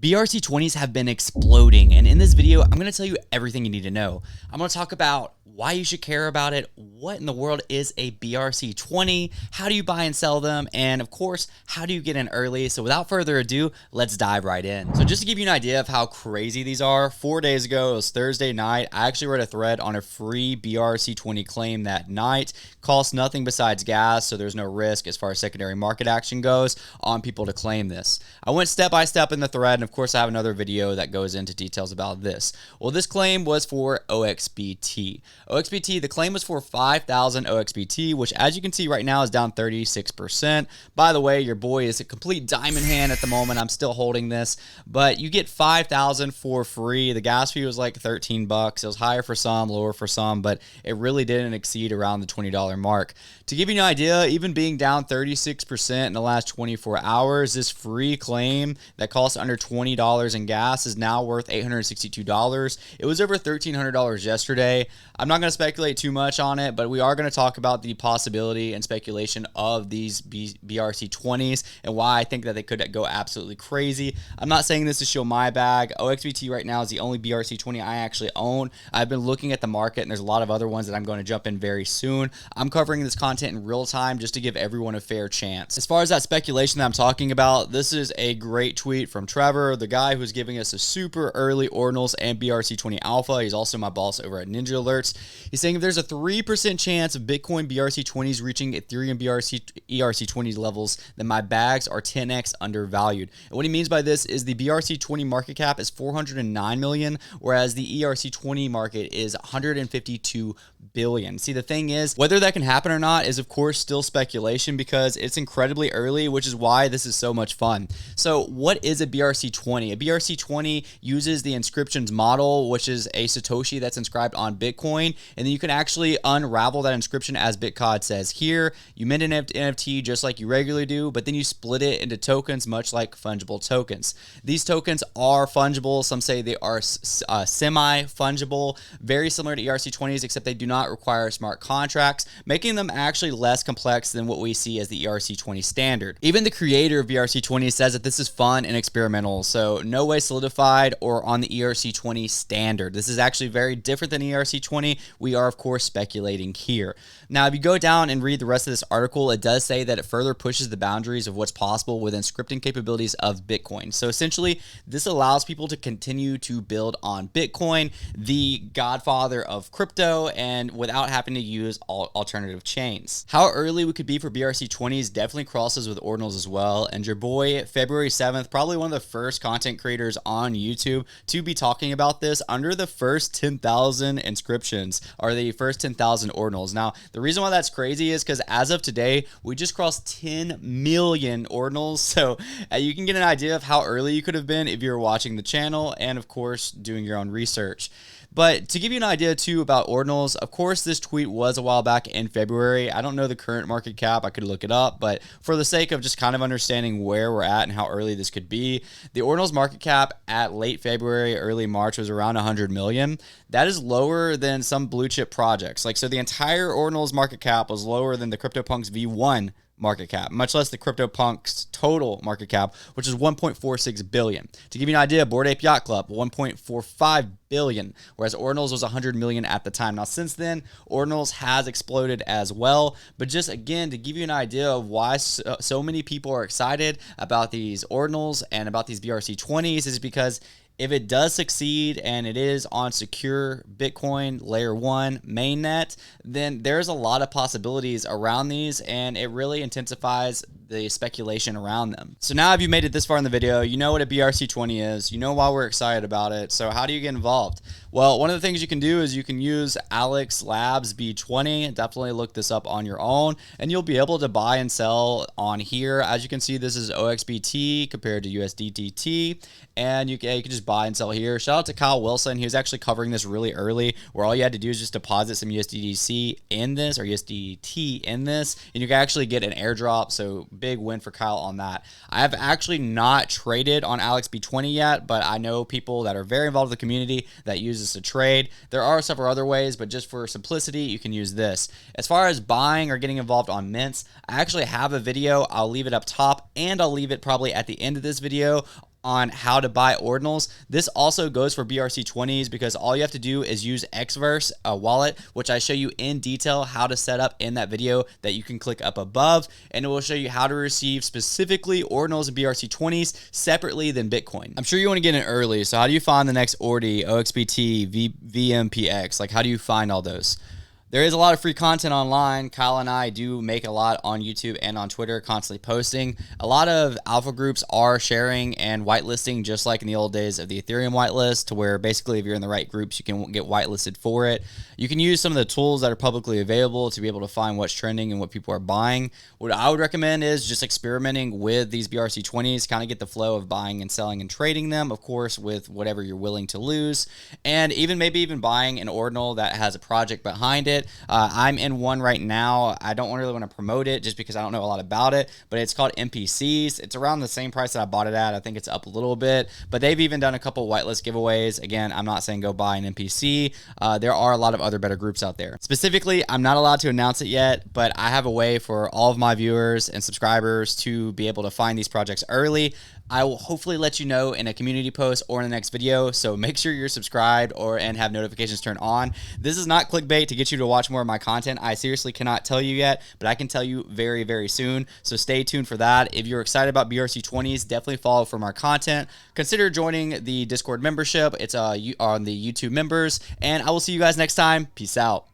BRC-20s have been exploding, and in this video, I'm going to tell you everything you need to know. I'm going to talk about why you should care about it, what in the world is a BRC-20, how do you buy and sell them, and of course, how do you get in early. So without further ado, let's dive right in. So just to give you an idea of how crazy these are, 4 days ago, it was Thursday night, I actually wrote a thread on a free BRC-20 claim that night. Costs nothing besides gas, so there's no risk as far as secondary market action goes on people to claim this. I went step by step in the thread, and of course I have another video that goes into details about this. Well, this claim was for OXBT. OXBT, the claim was for 5,000 OXBT, which as you can see right now is down 36%. By the way, your boy is a complete diamond hand at the moment. I'm still holding this, but you get 5,000 for free. The gas fee was like 13 bucks. It was higher for some, lower for some, but it really didn't exceed around the $20 mark. To give you an idea, even being down 36% in the last 24 hours, this free claim that costs under $20 in gas is now worth $862. It was over $1,300 yesterday. I'm not going to speculate too much on it, but we are going to talk about the possibility and speculation of these BRC-20s and why I think that they could go absolutely crazy. I'm not saying this to show my bag. OXBT right now is the only BRC-20 I actually own. I've been looking at the market, and there's a lot of other ones that I'm going to jump in very soon. I'm covering this content in real time just to give everyone a fair chance. As far as that speculation that I'm talking about, this is a great tweet from Trevor, the guy who's giving us a super early ordinals and BRC-20 alpha. He's also my boss over at Ninja Alerts. He's saying if there's a 3% chance of Bitcoin BRC-20s reaching Ethereum ERC-20 levels, then my bags are 10x undervalued. And what he means by this is the BRC-20 market cap is 409 million, whereas the ERC-20 market is 152 billion. See, the thing is, whether that can happen or not is of course still speculation because it's incredibly early, which is why this is so much fun. So what is a BRC-20? A BRC-20 uses the inscriptions model, which is a Satoshi that's inscribed on Bitcoin, and then you can actually unravel that inscription as BitCod says here. You mint an NFT just like you regularly do, but then you split it into tokens, much like fungible tokens. These tokens are fungible. Some say they are semi-fungible, very similar to ERC-20s, except they do not require smart contracts, making them actually less complex than what we see as the ERC-20 standard. Even the creator of BRC-20 says that this is fun and experimental, so no way solidified or on the ERC-20 standard. This is actually very different than ERC-20. We are, of course, speculating here. Now, if you go down and read the rest of this article, it does say that it further pushes the boundaries of what's possible within scripting capabilities of Bitcoin. So essentially, this allows people to continue to build on Bitcoin, the godfather of crypto, and without having to use alternative chains. How early we could be for BRC-20s definitely crosses with ordinals as well. And your boy, February 7th, probably one of the first content creators on YouTube to be talking about this under the first 10,000 inscriptions or the first 10,000 ordinals. Now, the reason why that's crazy is because as of today, we just crossed 10 million ordinals. So you can get an idea of how early you could have been if you were watching the channel and, of course, doing your own research. But to give you an idea, too, about ordinals, of course, this tweet was a while back in February. I don't know the current market cap. I could look it up. But for the sake of just kind of understanding where we're at and how early this could be, the ordinals market cap at late February, early March was around 100 million. That is lower than some blue chip projects. So the entire ordinals market cap was lower than the CryptoPunks V1 market cap, much less the CryptoPunks total market cap, which is 1.46 billion. To give you an idea, Bored Ape Yacht Club, 1.45 billion, whereas ordinals was 100 million at the time. Now, since then, ordinals has exploded as well, but just again, to give you an idea of why so many people are excited about these ordinals and about these BRC-20s is because if it does succeed and it is on secure Bitcoin layer 1 mainnet, then there's a lot of possibilities around these, and it really intensifies the speculation around them. So now if you made it this far in the video, you know what a BRC-20 is, you know why we're excited about it. So how do you get involved? Well, one of the things you can do is you can use Alex Labs B20. Definitely look this up on your own, and you'll be able to buy and sell on here. As you can see, this is OXBT compared to USDT, and you can just buy and sell here. Shout out to Kyle Wilson. He was actually covering this really early, where all you had to do is just deposit some USDC in this or USDT in this, and you can actually get an airdrop. So big win for Kyle on that. I have actually not traded on Alex B20 yet, but I know people that are very involved with the community that use this to trade. There are several other ways, but just for simplicity, you can use this. As far as buying or getting involved on mints, I actually have a video. I'll leave it up top, and I'll leave it probably at the end of this video on how to buy ordinals. This also goes for BRC-20s because all you have to do is use Xverse, a wallet, which I show you in detail how to set up in that video that you can click up above, and it will show you how to receive specifically ordinals and BRC-20s separately than Bitcoin. I'm sure you want to get in early, so how do you find the next ordi, OXBT, VMPX? Like, how do you find all those? There is a lot of free content online. Kyle and I do make a lot on YouTube and on Twitter, constantly posting. A lot of alpha groups are sharing and whitelisting, just like in the old days of the Ethereum whitelist, to where basically if you're in the right groups, you can get whitelisted for it. You can use some of the tools that are publicly available to be able to find what's trending and what people are buying. What I would recommend is just experimenting with these BRC-20s, kind of get the flow of buying and selling and trading them, of course, with whatever you're willing to lose, and maybe even buying an ordinal that has a project behind it. I'm in one right now. I don't really want to promote it just because I don't know a lot about it, but it's called NPCs. It's around the same price that I bought it at. I think it's up a little bit, but they've even done a couple whitelist giveaways. Again, I'm not saying go buy an NPC. There are a lot of other better groups out there. Specifically, I'm not allowed to announce it yet, but I have a way for all of my viewers and subscribers to be able to find these projects early. I will hopefully let you know in a community post or in the next video, so make sure you're subscribed and have notifications turned on. This is not clickbait to get you to watch more of my content. I seriously cannot tell you yet, but I can tell you very, very soon, so stay tuned for that. If you're excited about BRC-20s, definitely follow for more content. Consider joining the Discord membership. It's on the YouTube members, and I will see you guys next time. Peace out.